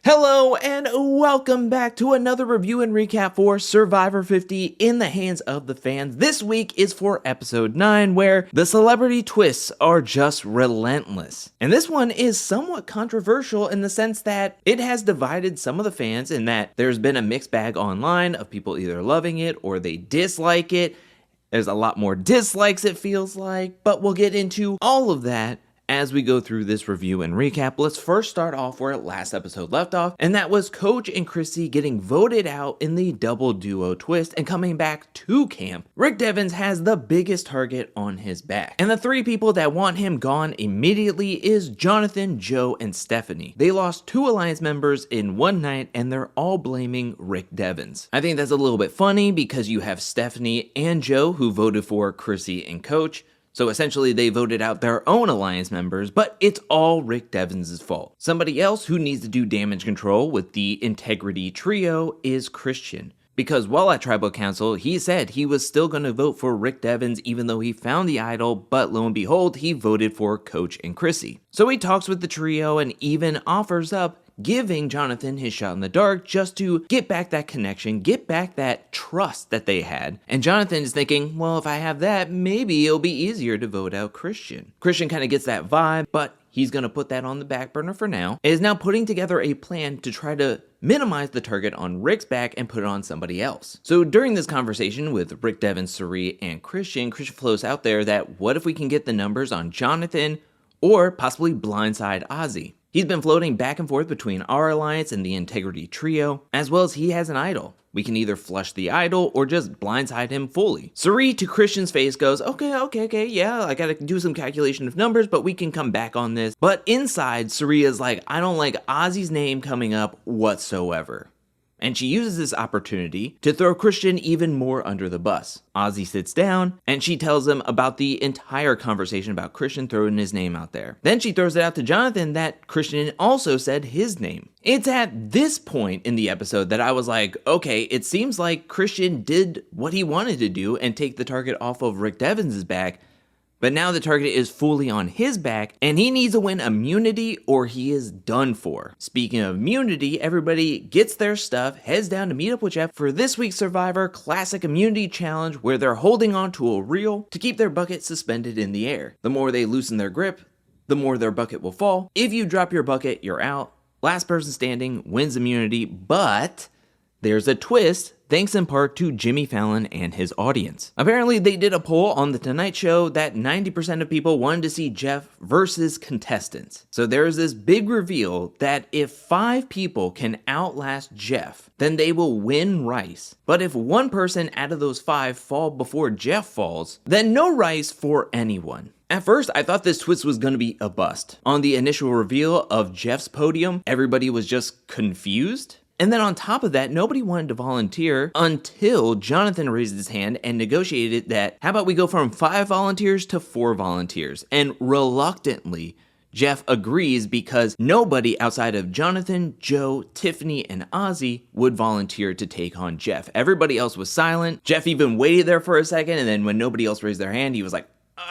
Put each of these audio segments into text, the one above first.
Hello and welcome back to another review and recap for Survivor 50 in the hands of the fans. This week is for episode 9 where the celebrity twists are just relentless. And this one is somewhat controversial in the sense that it has divided some of the fans in that there's been a mixed bag online of people either loving it or they dislike it. There's a lot more dislikes it feels like, but we'll get into all of that as we go through this review and recap. Let's first start off where last episode left off, and that was Coach and Chrissy getting voted out in the double duo twist and coming back to camp. Rick Devens has the biggest target on his back, and the three people that want him gone immediately is Jonathan, Joe, and Stephanie. They lost 2 Alliance members in one night, and they're all blaming Rick Devens. I think that's a little bit funny because you have Stephanie and Joe who voted for Chrissy and Coach. So essentially they voted out their own Alliance members, but it's all Rick Devens' fault. Somebody else who needs to do damage control with the Integrity Trio is Christian. Because while at Tribal Council, he said he was still going to vote for Rick Devens even though he found the idol, but lo and behold, he voted for Coach and Chrissy. So he talks with the trio and even offers up giving Jonathan his shot in the dark just to get back that connection, get back that trust that they had. And Jonathan is thinking, well, if I have that, maybe it'll be easier to vote out Christian. Christian kind of gets that vibe, but he's going to put that on the back burner for now. Is now putting together a plan to try to minimize the target on Rick's back and put it on somebody else. So during this conversation with Rick Devens, Cirie, and Christian flows out there that what if we can get the numbers on Jonathan or possibly blindside Ozzy? He's been floating back and forth between our alliance and the Integrity Trio, as well as he has an idol. We can either flush the idol or just blindside him fully. Cirie to Christian's face goes, okay, yeah, I gotta do some calculation of numbers, but we can come back on this. But inside, Cirie is like, I don't like Ozzy's name coming up whatsoever. And she uses this opportunity to throw Christian even more under the bus. Ozzy sits down, and she tells him about the entire conversation about Christian throwing his name out there. Then she throws it out to Jonathan that Christian also said his name. It's at this point in the episode that I was like, okay, it seems like Christian did what he wanted to do and take the target off of Rick Devens' back, but now the target is fully on his back, and he needs to win immunity or he is done for. Speaking of immunity, everybody gets their stuff, heads down to meet up with Jeff for this week's Survivor Classic Immunity Challenge, where they're holding on to a reel to keep their bucket suspended in the air. The more they loosen their grip, the more their bucket will fall. If you drop your bucket, you're out. Last person standing wins immunity, but there's a twist, thanks in part to Jimmy Fallon and his audience. Apparently, they did a poll on The Tonight Show that 90% of people wanted to see Jeff versus contestants. So there's this big reveal that if 5 people can outlast Jeff, then they will win rice. But if one person out of those 5 fall before Jeff falls, then no rice for anyone. At first, I thought this twist was going to be a bust. On the initial reveal of Jeff's podium, everybody was just confused. And then on top of that, nobody wanted to volunteer until Jonathan raised his hand and negotiated that, how about we go from 5 volunteers to 4 volunteers? And reluctantly, Jeff agrees because nobody outside of Jonathan, Joe, Tiffany, and Ozzy would volunteer to take on Jeff. Everybody else was silent. Jeff even waited there for a second, and then when nobody else raised their hand, he was like,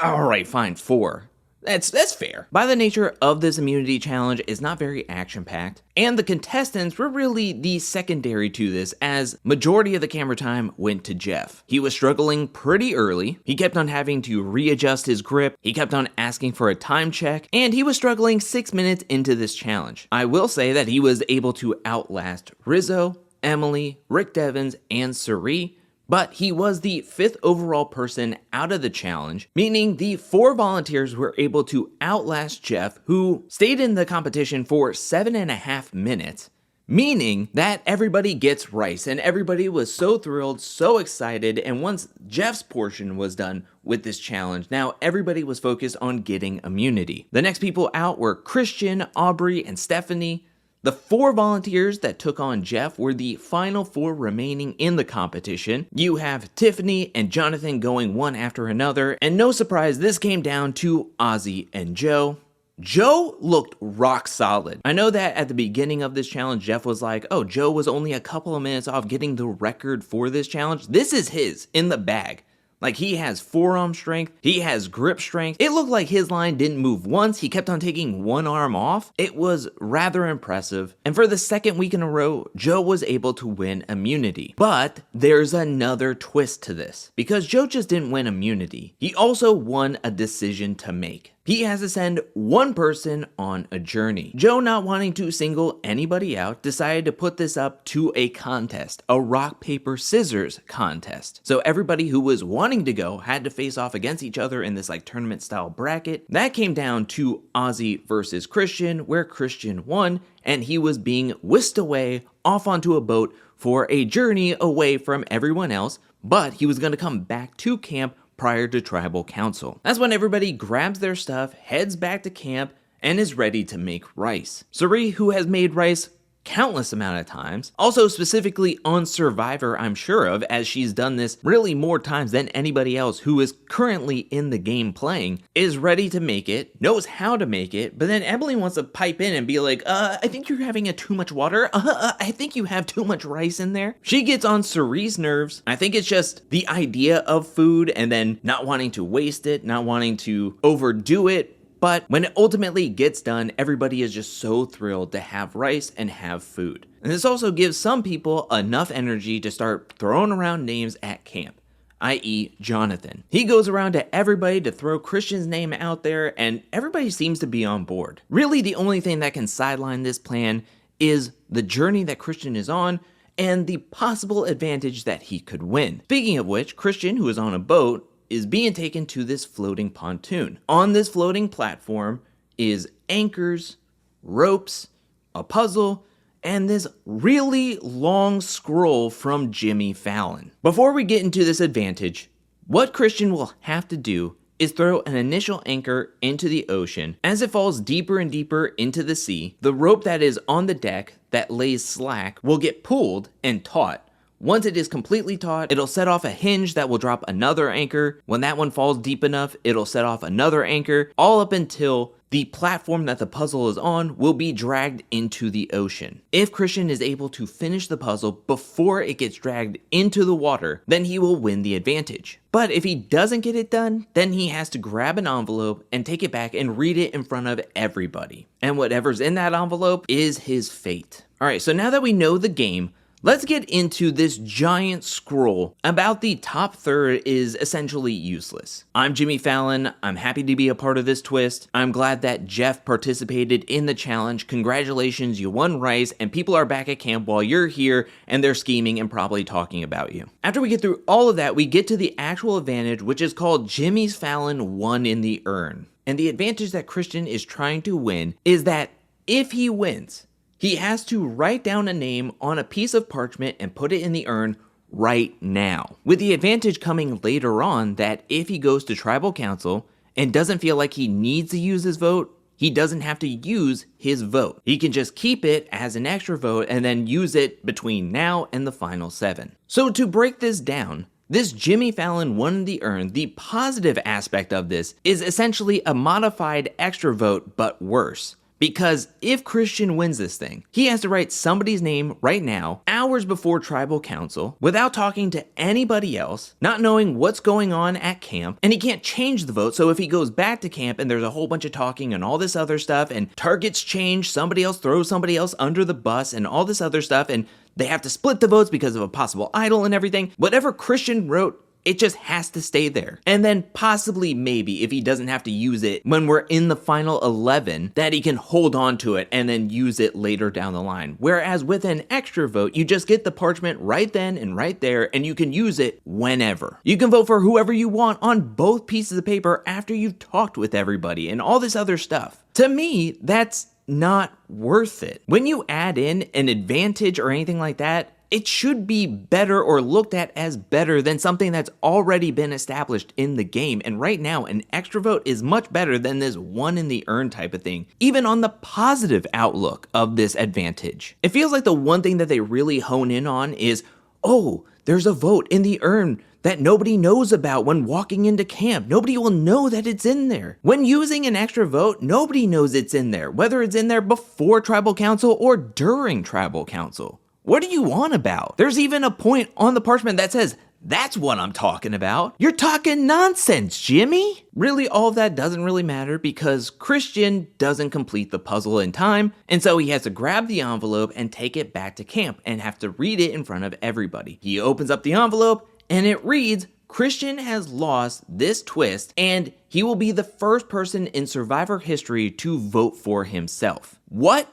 all right, fine, 4. That's fair. By the nature of this immunity challenge, it's not very action-packed, and the contestants were really the secondary to this, as majority of the camera time went to Jeff. He was struggling pretty early, he kept on having to readjust his grip, he kept on asking for a time check, and he was struggling 6 minutes into this challenge. I will say that he was able to outlast Rizzo, Emily, Rick Devens, and Cirie, but he was the 5th overall person out of the challenge, meaning the 4 volunteers were able to outlast Jeff, who stayed in the competition for 7.5 minutes, meaning that everybody gets rice, and everybody was so thrilled, so excited, and once Jeff's portion was done with this challenge, now everybody was focused on getting immunity. The next people out were Christian, Aubrey, and Stephanie. The 4 volunteers that took on Jeff were the final 4 remaining in the competition. You have Tiffany and Jonathan going one after another, and no surprise, this came down to Ozzy and Joe. Joe looked rock solid. I know that at the beginning of this challenge, Jeff was like, oh, Joe was only a couple of minutes off getting the record for this challenge. This is his, in the bag. Like, he has forearm strength, he has grip strength. It looked like his line didn't move once, he kept on taking one arm off. It was rather impressive. And for the second week in a row, Joe was able to win immunity. But there's another twist to this, because Joe just didn't win immunity. He also won a decision to make. He has to send one person on a journey. Joe, not wanting to single anybody out, decided to put this up to a contest, a rock, paper, scissors contest. So everybody who was wanting to go had to face off against each other in this like tournament style bracket. That came down to Ozzy versus Christian, where Christian won, and he was being whisked away off onto a boat for a journey away from everyone else, but he was going to come back to camp prior to tribal council. That's when everybody grabs their stuff, heads back to camp, and is ready to make rice. Cirie, who has made rice countless amount of times, also specifically on Survivor, I'm sure of, as she's done this really more times than anybody else who is currently in the game playing, is ready to make it, knows how to make it, but then Emily wants to pipe in and be like, I think you're having too much water, I think you have too much rice in there. She gets on Cirie's nerves. I think it's just the idea of food and then not wanting to waste it, not wanting to overdo it. But when it ultimately gets done, everybody is just so thrilled to have rice and have food. And this also gives some people enough energy to start throwing around names at camp, i.e. Jonathan. He goes around to everybody to throw Christian's name out there, and everybody seems to be on board. Really, the only thing that can sideline this plan is the journey that Christian is on and the possible advantage that he could win. Speaking of which, Christian, who is on a boat, is being taken to this floating pontoon. On this floating platform is anchors, ropes, a puzzle, and this really long scroll from Jimmy Fallon. Before we get into this advantage, what Christian will have to do is throw an initial anchor into the ocean. As it falls deeper and deeper into the sea, the rope that is on the deck that lays slack will get pulled and taut. Once it is completely taut, it'll set off a hinge that will drop another anchor. When that one falls deep enough, it'll set off another anchor, all up until the platform that the puzzle is on will be dragged into the ocean. If Christian is able to finish the puzzle before it gets dragged into the water, then he will win the advantage. But if he doesn't get it done, then he has to grab an envelope and take it back and read it in front of everybody. And whatever's in that envelope is his fate. Alright, so now that we know the game, let's get into this giant scroll about the top third is essentially useless. I'm Jimmy Fallon. I'm happy to be a part of this twist. I'm glad that Jeff participated in the challenge. Congratulations, you won rice, and people are back at camp while you're here, and they're scheming and probably talking about you. After we get through all of that, we get to the actual advantage, which is called Jimmy Fallon won in the urn. And the advantage that Christian is trying to win is that if he wins, he has to write down a name on a piece of parchment and put it in the urn right now. With the advantage coming later on that if he goes to tribal council and doesn't feel like he needs to use his vote, he doesn't have to use his vote. He can just keep it as an extra vote and then use it between now and the final 7. So to break this down, this Jimmy Fallon won in the urn, the positive aspect of this is essentially a modified extra vote but worse. Because if Christian wins this thing, he has to write somebody's name right now, hours before tribal council, without talking to anybody else, not knowing what's going on at camp, and he can't change the vote. So if he goes back to camp and there's a whole bunch of talking and all this other stuff, and targets change, somebody else throws somebody else under the bus and all this other stuff, and they have to split the votes because of a possible idol and everything, whatever Christian wrote, it just has to stay there. And then possibly maybe if he doesn't have to use it when we're in the final 11, that he can hold on to it and then use it later down the line. Whereas with an extra vote, you just get the parchment right then and right there, and you can use it whenever. You can vote for whoever you want on both pieces of paper after you've talked with everybody and all this other stuff. To me, that's not worth it. When you add in an advantage or anything like that, it should be better or looked at as better than something that's already been established in the game. And right now, an extra vote is much better than this one in the urn type of thing, even on the positive outlook of this advantage. It feels like the one thing that they really hone in on is, oh, there's a vote in the urn that nobody knows about when walking into camp. Nobody will know that it's in there. When using an extra vote, nobody knows it's in there, whether it's in there before tribal council or during tribal council. What are you on about? There's even a point on the parchment that says, That's what I'm talking about. You're talking nonsense, Jimmy. Really, all of that doesn't really matter because Christian doesn't complete the puzzle in time, and so he has to grab the envelope and take it back to camp and have to read it in front of everybody. He opens up the envelope and it reads, Christian has lost this twist and he will be the first person in Survivor history to vote for himself. What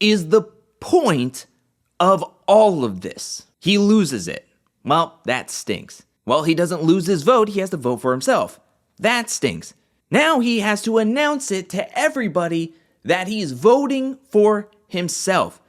is the point of all of this? He loses it. Well, that stinks. Well, he doesn't lose his vote, he has to vote for himself. That stinks. Now he has to announce it to everybody that he's voting for himself.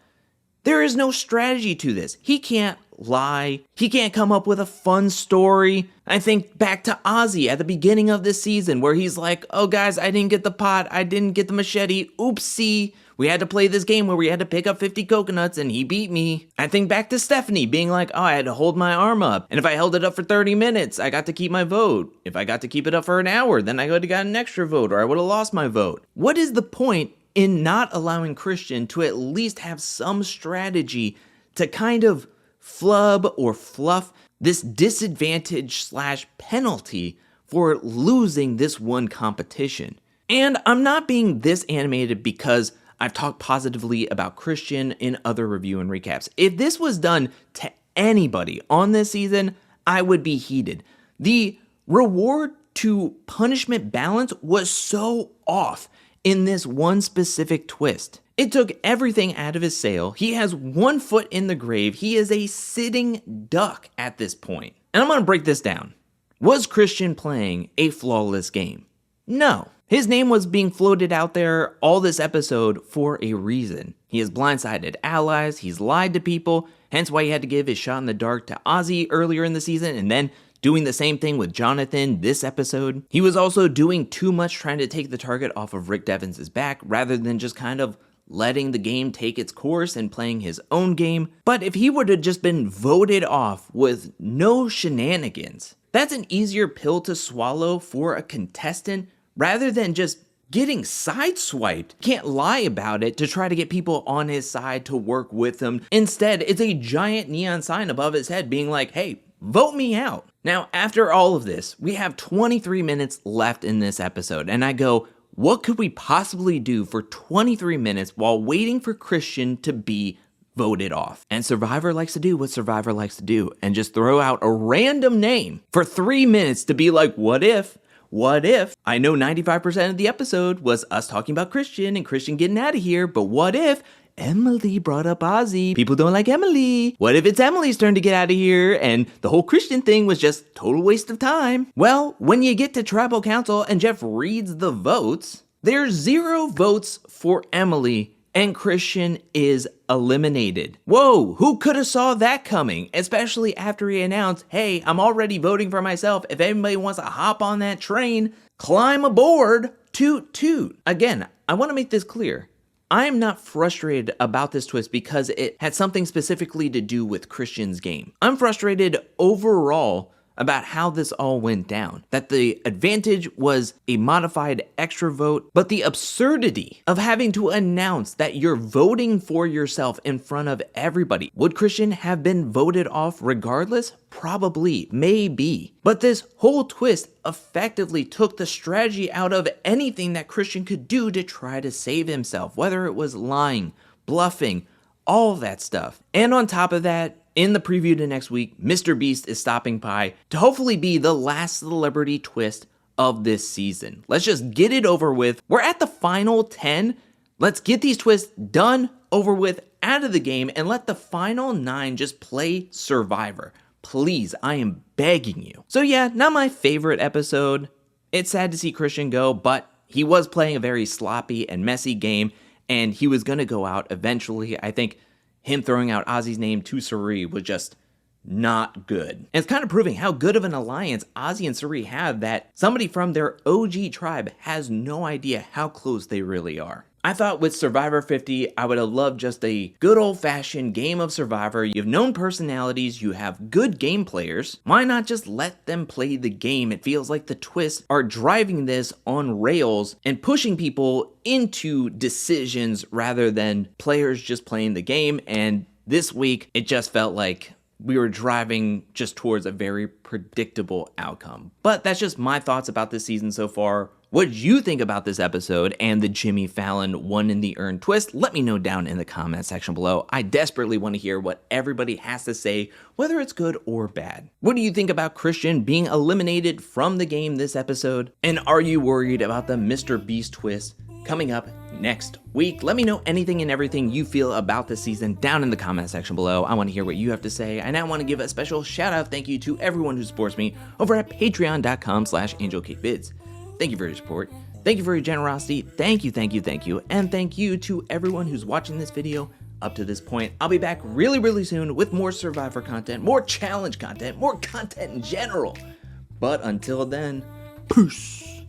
There is no strategy to this. He can't lie. He can't come up with a fun story. I think back to Ozzy at the beginning of this season where he's like, oh guys, I didn't get the pot, I didn't get the machete, oopsie. We had to play this game where we had to pick up 50 coconuts and he beat me. I think back to Stephanie being like, oh, I had to hold my arm up. And if I held it up for 30 minutes, I got to keep my vote. If I got to keep it up for an hour, then I would have got an extra vote or I would have lost my vote. What is the point in not allowing Christian to at least have some strategy to kind of flub or fluff this disadvantage / penalty for losing this one competition? And I'm not being this animated because I've talked positively about Christian in other review and recaps. If this was done to anybody on this season, I would be heated. The reward to punishment balance was so off in this one specific twist. It took everything out of his sail. He has one foot in the grave. He is a sitting duck at this point. And I'm going to break this down. Was Christian playing a flawless game? No. His name was being floated out there all this episode for a reason. He has blindsided allies, he's lied to people, hence why he had to give his shot in the dark to Ozzy earlier in the season, and then doing the same thing with Jonathan this episode. He was also doing too much trying to take the target off of Rick Devens' back rather than just kind of letting the game take its course and playing his own game. But if he would have just been voted off with no shenanigans, that's an easier pill to swallow for a contestant rather than just getting sideswiped. Can't lie about it to try to get people on his side to work with him. Instead, it's a giant neon sign above his head being like, hey, vote me out. Now, after all of this, we have 23 minutes left in this episode, and I go, what could we possibly do for 23 minutes while waiting for Christian to be voted off? And Survivor likes to do what Survivor likes to do and just throw out a random name for 3 minutes to be like, what if? What if? I know 95% of the episode was us talking about Christian and Christian getting out of here, but what if Emily brought up Ozzy? People don't like Emily. What if it's Emily's turn to get out of here and the whole Christian thing was just total waste of time? Well, when you get to Tribal Council and Jeff reads the votes, there's 0 votes for Emily and Christian is eliminated. Whoa, who could have saw that coming? Especially after he announced, hey, I'm already voting for myself. If anybody wants to hop on that train, climb aboard, toot toot. Again, I want to make this clear. I am not frustrated about this twist because it had something specifically to do with Christian's game. I'm frustrated overall about how this all went down. That the advantage was a modified extra vote, but the absurdity of having to announce that you're voting for yourself in front of everybody. Would Christian have been voted off regardless? Probably, maybe. But this whole twist effectively took the strategy out of anything that Christian could do to try to save himself, whether it was lying, bluffing, all of that stuff. And on top of that, in the preview to next week, Mr. Beast is stopping by to hopefully be the last celebrity twist of this season. Let's just get it over with. We're at the final 10. Let's get these twists done, over with, out of the game, and let the final 9 just play Survivor. Please, I am begging you. So yeah, not my favorite episode. It's sad to see Christian go, but he was playing a very sloppy and messy game, and he was going to go out eventually. I think him throwing out Ozzy's name to Cirie was just not good. And it's kind of proving how good of an alliance Ozzy and Cirie have that somebody from their OG tribe has no idea how close they really are. I thought with Survivor 50, I would have loved just a good old-fashioned game of Survivor. You have known personalities, you have good game players. Why not just let them play the game? It feels like the twists are driving this on rails and pushing people into decisions rather than players just playing the game. And this week, it just felt like we were driving just towards a very predictable outcome. But that's just my thoughts about this season so far. What did you think about this episode and the Jimmy Fallon In the Urn twist? Let me know down in the comment section below. I desperately want to hear what everybody has to say, whether it's good or bad. What do you think about Christian being eliminated from the game this episode? And are you worried about the Mr. Beast twist coming up next week? Let me know anything and everything you feel about this season down in the comment section below. I want to hear what you have to say. And I want to give a special shout out thank you to everyone who supports me over at patreon.com/angelcakevids. Thank you for your support. Thank you for your generosity. Thank you. And thank you to everyone who's watching this video up to this point. I'll be back really soon with more Survivor content, more challenge content, more content in general. But until then, peace.